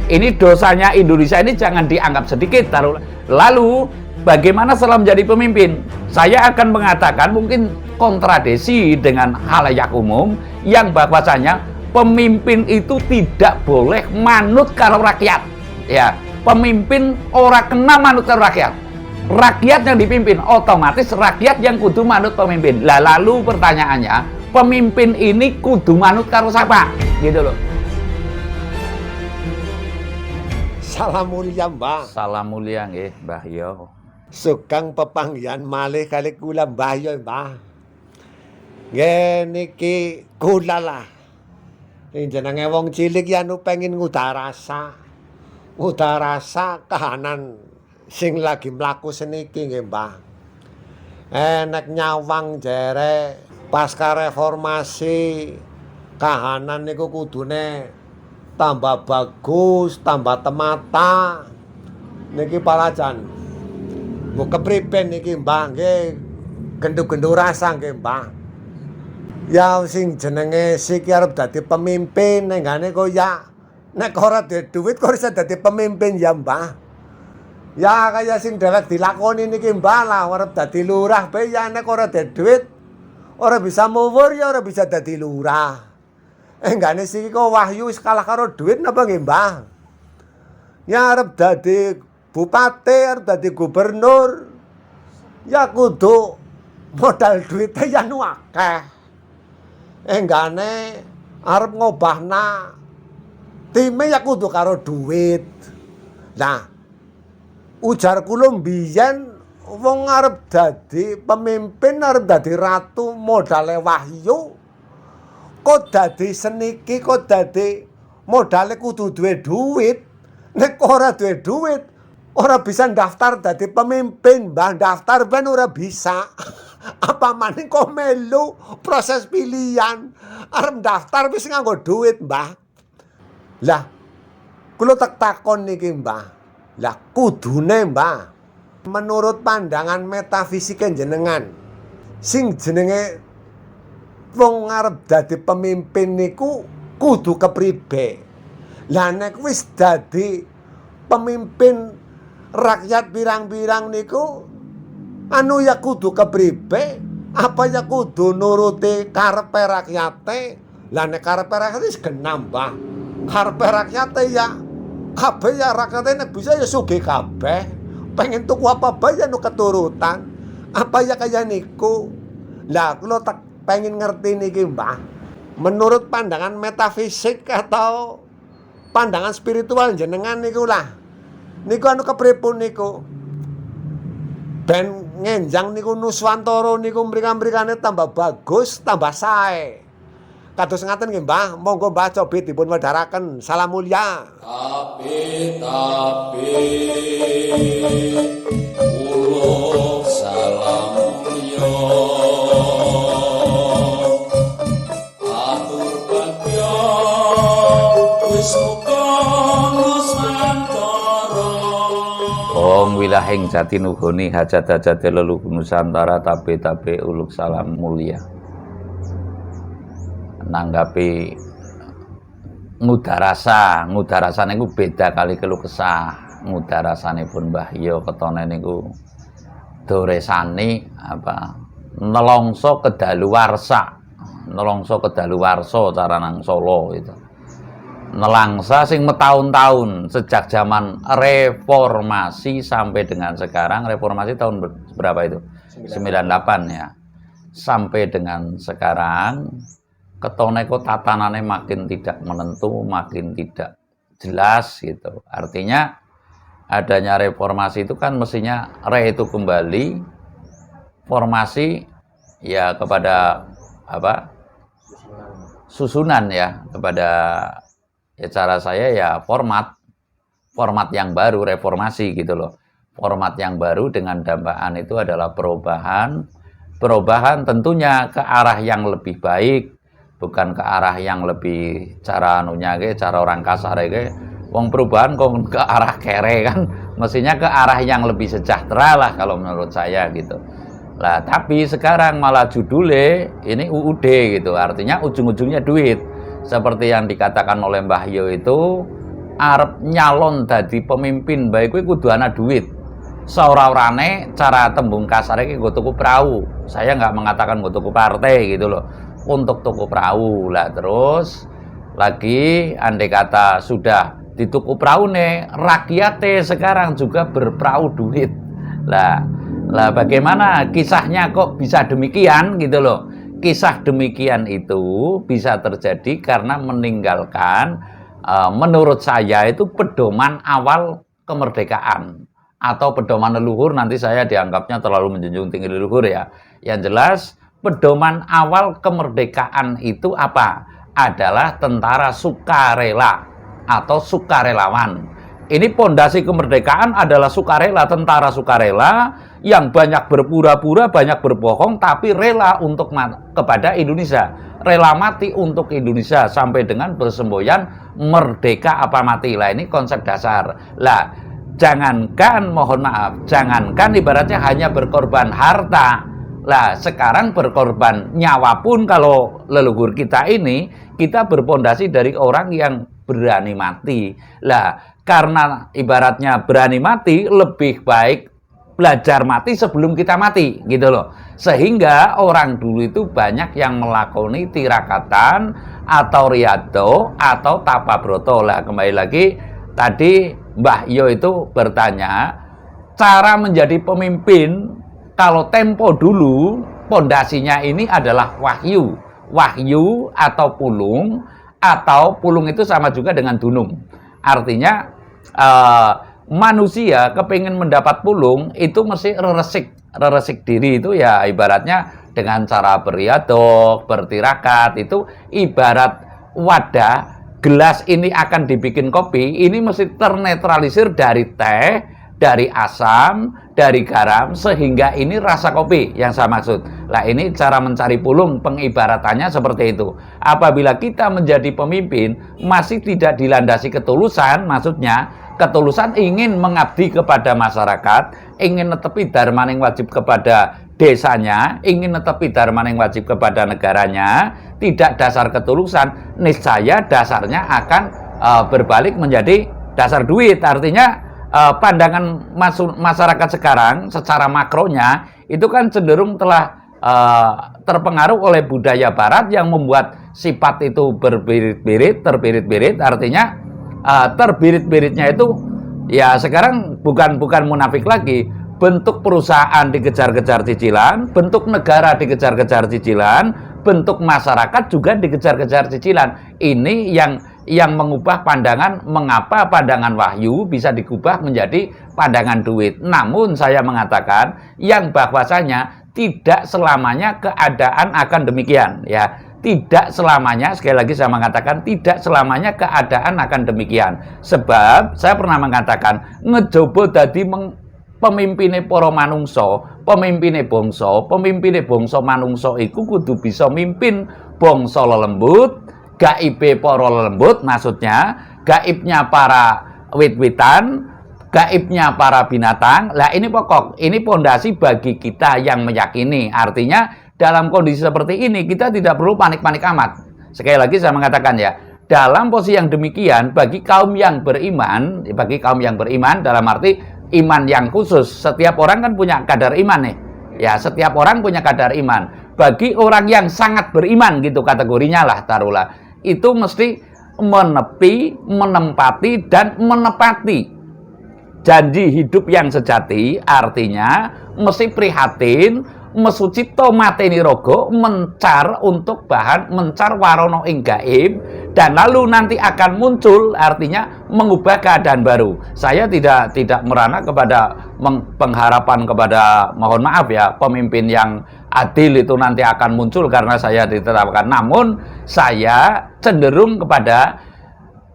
Ini dosanya Indonesia ini jangan dianggap sedikit. Lalu bagaimana setelah menjadi pemimpin? Saya akan mengatakan mungkin kontradiksi dengan halayak umum yang bahwasanya pemimpin itu tidak boleh manut karo rakyat. Ya, pemimpin ora kena manut karo rakyat. Rakyat yang dipimpin, otomatis rakyat yang kudu manut pemimpin. Lah lalu pertanyaannya, pemimpin ini kudu manut karo siapa? Gitu loh. Salam mulia Mbah. Salam mulia nggih, Mbah Yo. Sugeng pepanggihan malih kali kula Mbah Yo, Mbah. Nggih niki kula lah. Jenenge wong cilik ya anu pengin ngudarasa. Ngudarasa kahanan sing lagi mlaku seniki nggih, Mbah. Enek nyawang jere pasca reformasi kahanan niku kudune tambah bagus, tambah temata. Niki palajan. Mbok kepriben niki, Mbah? Nggih gendhu-gendhu rasa nggih, Mbah. Ya sing jenenge siki arep dadi pemimpin nenggane kok ya nek ora duwe duit kok iso dadi pemimpin ya, Mbah. Ya kaya sing dhewek dilakoni niki, Mbah, lah arep dadi lurah bae ya nek ora duwe duit ora bisa muwur ya ora bisa dadi lurah. Enggane siki kok wahyu wis kalah karo duit napa nggih, Mbah? Ya arep dadi bupati, arep dadi gubernur. Ya kudu modal duite ya nu akeh. Enggane arep ngobahna time ya kudu karo duit. Nah, ujar kula mbiyen wong arep dadi pemimpin, arep dadi ratu modale wahyu. Kok dadi seniki, kok dadi modale kudu duwe duit. Nek ora duwe duit, ora bisa daftar dadi pemimpin, Mbah. Daftar ben ora bisa. Apa maning kok melu proses pilihan. Arep daftar wis nganggo duit, Mbah. Lah, kula tak takon niki, Mbah. Lah kudune, Mbah, menurut pandangan metafisik jenengan, sing jenenge wong arep dadi pemimpin niku kudu kepribe? Lah nek wis dadi pemimpin rakyat pirang-pirang niku anu ya kudu kepribe? Apa ya kudu nuruti karepe rakyate? Lah nek karepe rakyate wis genam, Mbah. Karepe rakyate ya kabeh ya rakyate nek bisa ya sugih kabeh. Pengen tuku apa bae ya nu keturutan. Apa ya kaya niku? Lah kula tak pengen ngerti niki, Mbah. Menurut pandangan metafisik atau pandangan spiritual jenengan niku lah. Niku anu kepripun niku? Ben ngenjang niku Nuswantara niku mrika-mrikane tambah bagus, tambah sae. Kados ngaten nggih, Mbah. Monggo Mbah cobi dipun wedharaken. Salam mulia. Tapi uluk salam mulia. Atur bagya wis muga Nusantara. Om wilahing jati nugoni hajat-hajate leluhur Nusantara tabe uluk salam mulia. Nanggapi ngudarasa niku beda kali keluh kesah. Ngudarasane pun Mbah Yo ketone niku doresani apa nelongso kedaluwarsa cara nang Solo itu. Nelangsa sing metahun-tahun sejak zaman reformasi sampai dengan sekarang. Reformasi tahun berapa itu? 98 ya. Sampai dengan sekarang ketone kok tatanane makin tidak menentu, makin tidak jelas gitu. Artinya adanya reformasi itu kan mestinya itu kembali formasi ya kepada apa? Susunan ya, kepada ya cara saya ya format yang baru reformasi gitu loh. Format yang baru dengan dambaan itu adalah perubahan tentunya ke arah yang lebih baik. Bukan ke arah yang lebih cara anunya cara orang kasar wong perubahan kok ke arah kere kan, mestinya ke arah yang lebih sejahtera lah kalau menurut saya gitu. Lah tapi sekarang malah judulnya ini UUD gitu, artinya ujung-ujungnya duit. Seperti yang dikatakan oleh Mbah Yo itu arep nyalon dadi pemimpin bae kuwi kudu ana duit. Saora-orane cara tembung kasare iki nggo tuku perahu. Saya nggak mengatakan nggo tuku partai gitu loh. Untuk tuku perahu lah, terus lagi andai kata sudah dituku perahu nih, rakyatnya sekarang juga berperahu duit. Lah bagaimana kisahnya kok bisa demikian gitu loh. Kisah demikian itu bisa terjadi karena meninggalkan menurut saya itu pedoman awal kemerdekaan atau pedoman leluhur. Nanti saya dianggapnya terlalu menjunjung tinggi leluhur ya. Yang jelas pedoman awal kemerdekaan itu apa? Adalah tentara sukarela atau sukarelawan. Ini pondasi kemerdekaan adalah sukarela, tentara sukarela yang banyak berpura-pura, banyak berbohong, tapi rela untuk kepada Indonesia. Rela mati untuk Indonesia sampai dengan bersemboyan merdeka apa mati. Lah ini konsep dasar. Lah jangankan, mohon maaf, jangankan ibaratnya hanya berkorban harta. Lah sekarang berkorban nyawa pun kalau leluhur kita ini, kita berpondasi dari orang yang berani mati. Lah karena ibaratnya berani mati, lebih baik belajar mati sebelum kita mati gitu loh. Sehingga orang dulu itu banyak yang melakoni tirakatan atau riyado atau tapabroto. Lah kembali lagi tadi Mbah Yo itu bertanya cara menjadi pemimpin. Kalau tempo dulu pondasinya ini adalah wahyu. Wahyu atau pulung itu sama juga dengan dunung. Artinya manusia kepingin mendapat pulung itu mesti reresik diri itu ya ibaratnya dengan cara beriadok, bertirakat. Itu ibarat wadah gelas ini akan dibikin kopi, ini mesti ternetralisir dari teh, dari asam, dari garam, sehingga ini rasa kopi yang saya maksud. Nah ini cara mencari pulung, pengibaratannya seperti itu. Apabila kita menjadi pemimpin masih tidak dilandasi ketulusan, maksudnya ketulusan ingin mengabdi kepada masyarakat, ingin netepi dharma yang wajib kepada desanya, ingin netepi dharma yang wajib kepada negaranya, tidak dasar ketulusan, niscaya dasarnya akan berbalik menjadi dasar duit. Artinya pandangan masyarakat sekarang secara makronya itu kan cenderung telah terpengaruh oleh budaya barat yang membuat sifat itu terbirit-birit. Artinya terbirit-biritnya itu ya sekarang bukan munafik lagi. Bentuk perusahaan dikejar-kejar cicilan, bentuk negara dikejar-kejar cicilan, bentuk masyarakat juga dikejar-kejar cicilan. Ini yang mengubah pandangan, mengapa pandangan wahyu bisa diubah menjadi pandangan duit. Namun saya mengatakan yang bahwasanya tidak selamanya keadaan akan demikian ya. Tidak selamanya, sekali lagi saya mengatakan tidak selamanya keadaan akan demikian. Sebab saya pernah mengatakan ngejobo dadi pemimpine para manungsa, pemimpine bangsa manungsa iku kudu bisa mimpin bangsa lelembut, gaibe para lelembut, maksudnya gaibnya para wit-witan, gaibnya para binatang. Lah ini pokok, ini pondasi bagi kita yang meyakini. Artinya dalam kondisi seperti ini kita tidak perlu panik-panik amat. Sekali lagi saya mengatakan ya, dalam posisi yang demikian bagi kaum yang beriman dalam arti iman yang khusus. Setiap orang kan punya kadar iman nih. Ya, setiap orang punya kadar iman. Bagi orang yang sangat beriman gitu kategorinya lah taruhlah. Itu mesti menempati dan menepati janji hidup yang sejati. Artinya mesti prihatin, mesucipto mateni rogo, mencar untuk bahan, mencar warono ing gaib, dan lalu nanti akan muncul, artinya mengubah keadaan baru. Saya tidak merana kepada pengharapan kepada, mohon maaf ya, pemimpin yang adil itu nanti akan muncul karena saya ditetapkan. Namun saya cenderung kepada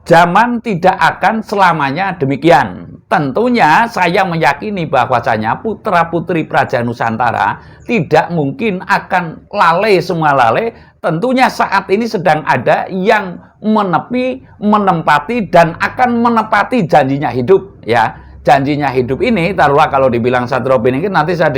zaman tidak akan selamanya demikian. Tentunya saya meyakini bahwasanya putra-putri Praja Nusantara tidak mungkin akan lalai semua lalai. Tentunya saat ini sedang ada yang menempati dan akan menepati janjinya hidup ya. Janjinya hidup ini taruhlah kalau dibilang Satrio Piningit nanti saya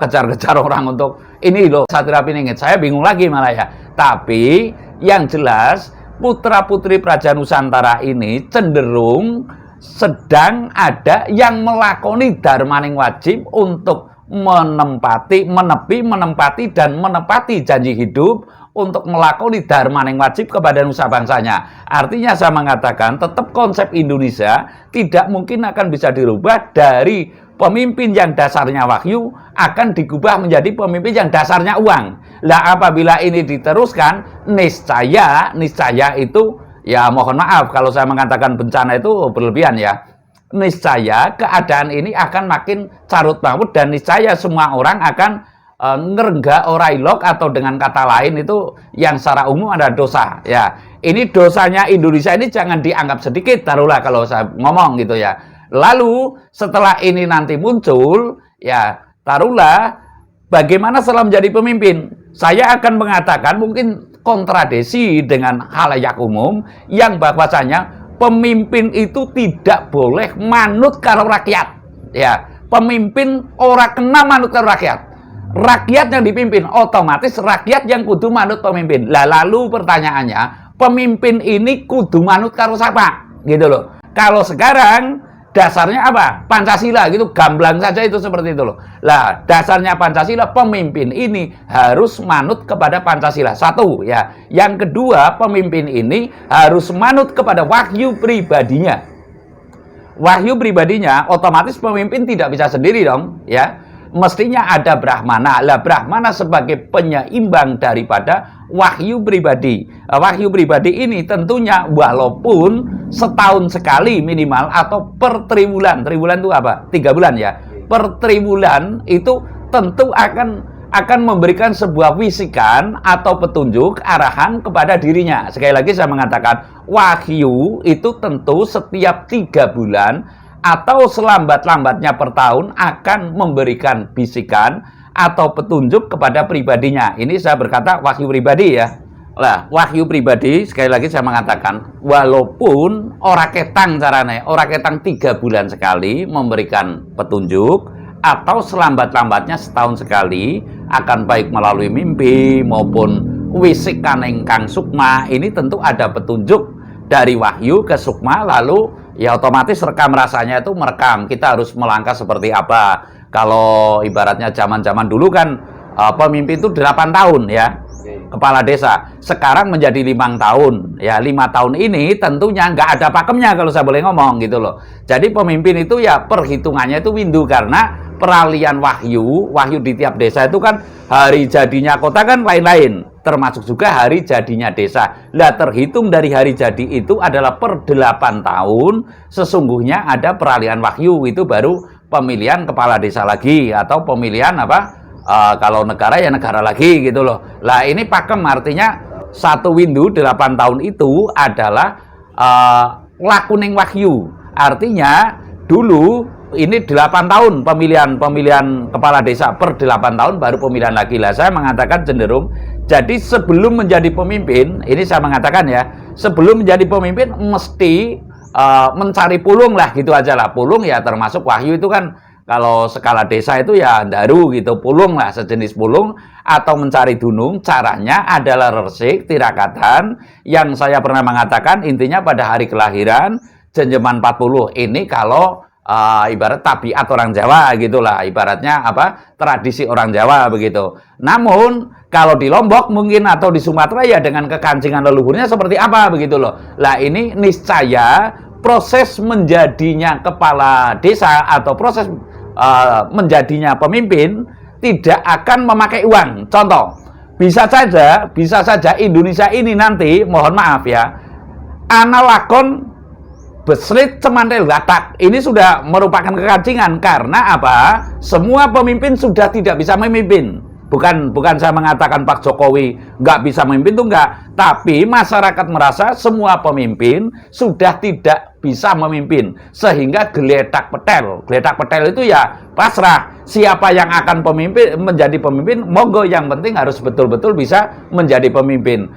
kejar-kejar orang untuk ini loh Satrio Piningit. Saya bingung lagi malah ya. Tapi yang jelas putra-putri Praja Nusantara ini cenderung sedang ada yang melakoni darmaning wajib untuk menempati dan menepati janji hidup untuk melakoni darmaning wajib kepada nusa bangsanya. Artinya saya mengatakan tetap konsep Indonesia tidak mungkin akan bisa dirubah dari pemimpin yang dasarnya wahyu akan digubah menjadi pemimpin yang dasarnya uang. Lah apabila ini diteruskan, niscaya itu, ya mohon maaf kalau saya mengatakan bencana itu berlebihan ya. Niscaya keadaan ini akan makin carut marut dan niscaya semua orang akan ngerengga orailok, atau dengan kata lain itu yang secara umum ada dosa ya. Ini dosanya Indonesia ini jangan dianggap sedikit, taruhlah kalau saya ngomong gitu ya. Lalu setelah ini nanti muncul ya, taruhlah bagaimana setelah menjadi pemimpin. Saya akan mengatakan mungkin kontradiksi dengan halayak umum yang bahwasanya pemimpin itu tidak boleh manut karo rakyat. Ya, pemimpin ora kena manut karo rakyat. Rakyat yang dipimpin, otomatis rakyat yang kudu manut pemimpin. Lah lalu pertanyaannya, pemimpin ini kudu manut karo siapa? Gitu loh. Kalau sekarang dasarnya apa? Pancasila gitu, gamblang saja itu seperti itu loh. Lah, dasarnya Pancasila, pemimpin ini harus manut kepada Pancasila. Satu ya. Yang kedua, pemimpin ini harus manut kepada wahyu pribadinya. Wahyu pribadinya, otomatis pemimpin tidak bisa sendiri dong, ya. Mestinya ada Brahmana. Lah, Brahmana sebagai penyeimbang daripada wahyu pribadi. Wahyu pribadi ini tentunya walaupun setahun sekali minimal atau per triwulan. Triwulan itu apa? 3 bulan ya. Per triwulan itu tentu akan memberikan sebuah wisikan atau petunjuk arahan kepada dirinya. Sekali lagi saya mengatakan wahyu itu tentu setiap 3 bulan atau selambat-lambatnya per tahun akan memberikan bisikan atau petunjuk kepada pribadinya. Ini saya berkata wahyu pribadi ya. Lah, wahyu pribadi sekali lagi saya mengatakan walaupun ora ketang carane, ora ketang 3 bulan sekali memberikan petunjuk atau selambat-lambatnya setahun sekali, akan baik melalui mimpi maupun wisikan ingkang sukma. Ini tentu ada petunjuk dari wahyu ke sukma, lalu ya otomatis rekam rasanya itu merekam. Kita harus melangkah seperti apa. Kalau ibaratnya zaman-zaman dulu kan pemimpin itu 8 tahun ya, kepala desa. Sekarang menjadi 5 tahun. Ya 5 tahun ini tentunya nggak ada pakemnya kalau saya boleh ngomong gitu loh. Jadi pemimpin itu ya perhitungannya itu windu, karena peralihan wahyu di tiap desa itu kan hari jadinya kota kan lain-lain, termasuk juga hari jadinya desa. Lah terhitung dari hari jadi itu adalah per 8 tahun sesungguhnya ada peralihan wahyu, itu baru pemilihan kepala desa lagi atau pemilihan apa, kalau negara ya negara lagi gitu loh. Lah ini pakem, artinya satu windu 8 tahun itu adalah lakuning wahyu. Artinya dulu ini 8 tahun pemilihan kepala desa, per 8 tahun baru pemilihan lagi. Lah saya mengatakan cenderung, jadi sebelum menjadi pemimpin, ini saya mengatakan ya, sebelum menjadi pemimpin mesti mencari pulung lah, gitu aja lah. Pulung ya termasuk wahyu itu kan, kalau skala desa itu ya daru gitu, pulung lah, sejenis pulung, atau mencari dunung. Caranya adalah resik, tirakatan, yang saya pernah mengatakan intinya pada hari kelahiran, jenjeman 40. Ini kalau ibarat tabiat orang Jawa gitulah, ibaratnya apa, tradisi orang Jawa begitu. Namun kalau di Lombok mungkin atau di Sumatera ya dengan kekancingan leluhurnya seperti apa begitu loh. Lah ini niscaya proses menjadinya kepala desa atau proses menjadinya pemimpin tidak akan memakai uang. Contoh, bisa saja Indonesia ini nanti, mohon maaf ya, analakon beslit cemantel gatak. Ini sudah merupakan kekancingan, karena apa? Semua pemimpin sudah tidak bisa memimpin. Bukan saya mengatakan Pak Jokowi nggak bisa memimpin, itu enggak. Tapi masyarakat merasa semua pemimpin sudah tidak bisa memimpin, sehingga geletak petel. Geletak petel itu ya pasrah. Siapa yang akan menjadi pemimpin, monggo, yang penting harus betul-betul bisa menjadi pemimpin.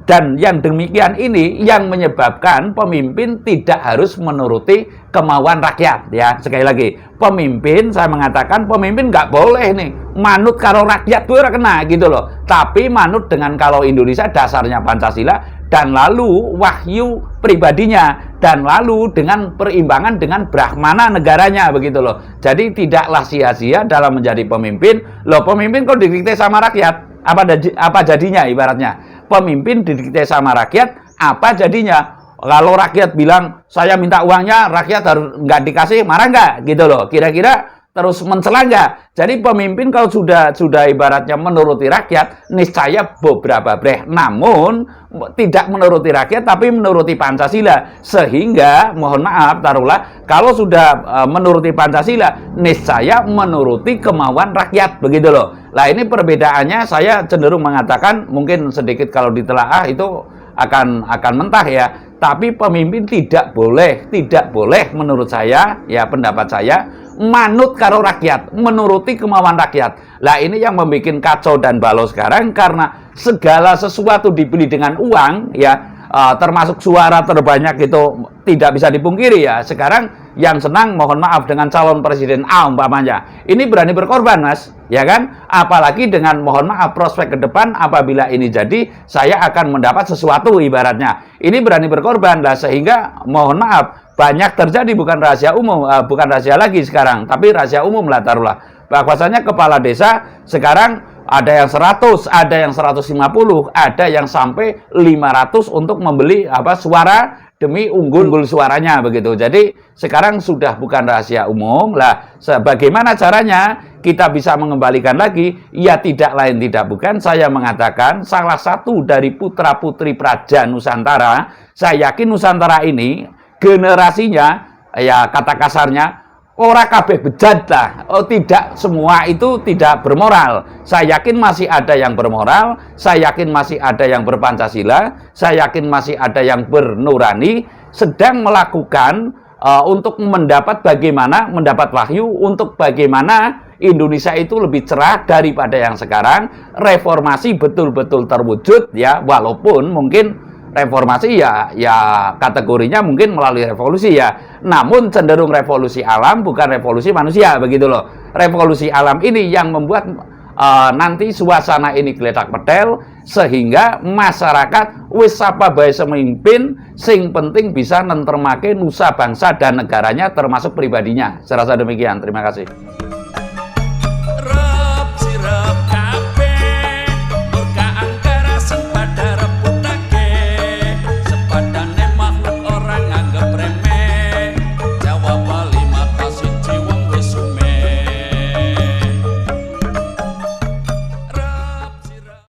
Dan yang demikian ini yang menyebabkan pemimpin tidak harus menuruti kemauan rakyat ya. Sekali lagi, pemimpin, saya mengatakan pemimpin nggak boleh nih manut karo rakyat, itu kena gitu loh. Tapi manut dengan, kalau Indonesia dasarnya Pancasila, dan lalu wahyu pribadinya, dan lalu dengan perimbangan dengan brahmana negaranya, begitu loh. Jadi tidaklah sia-sia dalam menjadi pemimpin. Loh, pemimpin kok didikte sama rakyat, apa jadinya ibaratnya? Pemimpin didikte sama rakyat, apa jadinya? Kalau rakyat bilang saya minta uangnya, rakyat harus nggak dikasih, marah nggak gitu loh. Kira-kira terus mencela nggak? Jadi pemimpin kalau sudah ibaratnya menuruti rakyat, niscaya beberapa breh. Namun tidak menuruti rakyat, tapi menuruti Pancasila. Sehingga mohon maaf, taruhlah kalau sudah menuruti Pancasila, niscaya menuruti kemauan rakyat, begitu loh. Nah ini perbedaannya, saya cenderung mengatakan mungkin sedikit kalau ditelaah itu akan mentah ya. Tapi pemimpin tidak boleh menurut saya, ya pendapat saya, manut karo rakyat, menuruti kemauan rakyat. Lah ini yang membuat kacau dan balau sekarang, karena segala sesuatu dibeli dengan uang, ya termasuk suara terbanyak itu tidak bisa dipungkiri ya. Sekarang yang senang mohon maaf dengan calon presiden A umpamanya, ini berani berkorban mas, ya kan? Apalagi dengan mohon maaf prospek ke depan, apabila ini jadi saya akan mendapat sesuatu ibaratnya, ini berani berkorban lah. Sehingga mohon maaf banyak terjadi, bukan rahasia umum, bukan rahasia lagi sekarang, tapi rahasia umum lah taruhlah, bahwasanya kepala desa sekarang ada yang 100, ada yang 150, ada yang sampai 500 untuk membeli suara demi unggul suaranya begitu. Jadi sekarang sudah bukan rahasia umum lah. Bagaimana caranya kita bisa mengembalikan lagi? Ya tidak lain tidak bukan, saya mengatakan salah satu dari putra-putri Praja Nusantara. Saya yakin Nusantara ini generasinya, ya kata kasarnya, ora kabeh bejat lah. Oh tidak, semua itu tidak bermoral. Saya yakin masih ada yang bermoral, saya yakin masih ada yang berpancasila, saya yakin masih ada yang bernurani, sedang melakukan untuk mendapat wahyu, untuk bagaimana Indonesia itu lebih cerah daripada yang sekarang. Reformasi betul-betul terwujud ya, walaupun mungkin reformasi ya kategorinya mungkin melalui revolusi ya, namun cenderung revolusi alam bukan revolusi manusia begitu loh. Revolusi alam ini yang membuat nanti suasana ini geletak pedel, sehingga masyarakat wis apa bae semimpin, sing penting bisa nentremake nusa bangsa dan negaranya termasuk pribadinya. Saya rasa demikian, terima kasih.